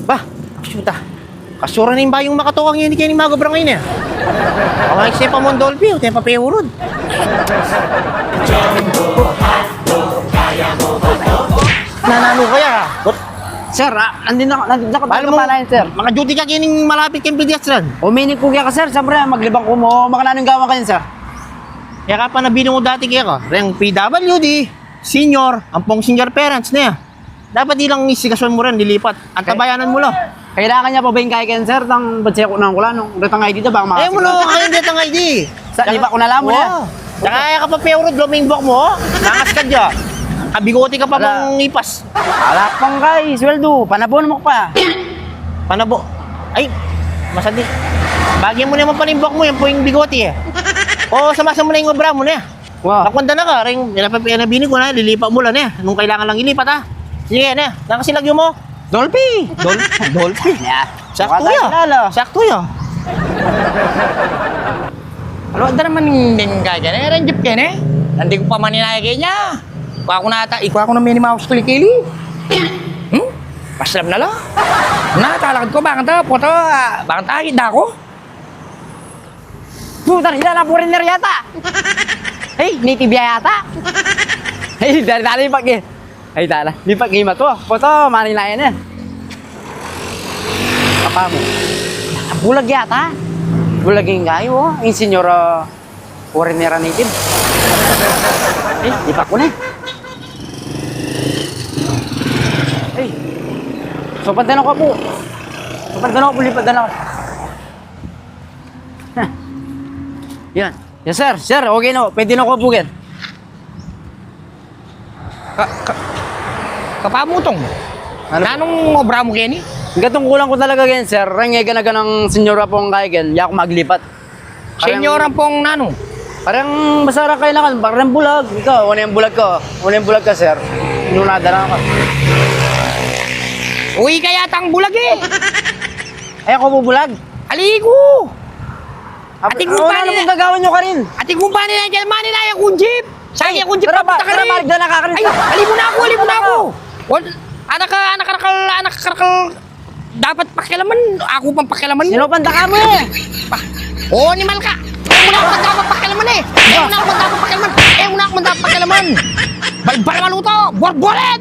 Bah, shoot ah. Kasura na yung bayong makatuwang yun, kayo ni Magobra ngayon eh. Ang mga pa mong Dolphy, o tayo papayurod. Nanalo kaya ha? Sir, nandun ako Paano mo, mga duty ka kining malapit kayong pedestrian. Uminig ko kaya ka, sir. Siyempre, maglibang ko mo. Makananong gawa kayo, sir. Kaya ka pa nabili mo dati kaya ka. Reng PWD, senior, ampong senior parents na yan. Dapat ilang misigasyon mo rin, lilipat. Ang tabayanan mo lang. Kailangan niya pa ba yung kaya sir? Tang badsaya ko na ko lang. Nung datang ID dito, baka Ayaw mo na kayo dito ang ID. Di ba ko nalam mo na? Tsaka kaya ka pa peurod, luming buhok mo. Nangas ka dyan. Kabigote ka pa bang ipas. Alak pang kay, sweldo. Panabon mo pa. Panabo. Ay, masadi. Bagyan mo naman pala yung buhok mo, yung po yung bigote eh. O, samasa mo na yung obra mo na eh. Wow. Nakwanda na ka, rin, nabini ko na, lilipat mo lang eh. Nung kailangan lang ilipat ha. Sige na, nakasilagyo mo. Dolphy! Dolphy. Yeah. Sakto ya. Sakto ya. Ano ada naman din kaya na rin jeep kene. Nanti ko pa maninaya kanya. Ikaw ako na Minnie Mouse kilikili. Paslam na lang. Talakad ko bakit poto bakit agit na ako. Putar, hila na foreigner yata. Hey, native yata. Hey, dari pagi. Hey, tala. Di pagi mah tuh. Foto Manila yan eh. Apa mo? Bulag yata. Bulag yung gayo. Yung senyor foreigner native. Eh, di pa ko na. Hey. Sopan din ako po. Lipat din ako. Yan. Yes, sir. Sir, okay na. Pwede na ako bugin. Kapamutong. Ano? Nanong obra mo keni? Gatong kulang ko talaga gan, sir. Rangay ka na ng senyora pong kaya gan. Yak maglipat. Senyoran pong nanong. Parang masara kailangan. Parang bulag. Ikaw, ano yung bulag ko? Ano yung bulag ka, sir? Inunada na ako. Uy kaya tang bulag eh. Ay, ako bubulag. Aligo. Ating mo pa ano nila. pong gagawin nyo ka rin? Ating mo pa nila dyan. Manila yung jeep. Sayang yung jeep. Tara ba? Papunta ka Tara, rin. marig na nakakarin. Ay, alibo na ako. Anak karakal. Dapat pakialaman. Ako pang pakialaman mo. Sino panta ka mo eh? Oo, animal ka. Ayaw mo na ako dapat pakialaman eh. Ayaw mo na ako dapat pakialaman. Balbal maluto. Borbolet.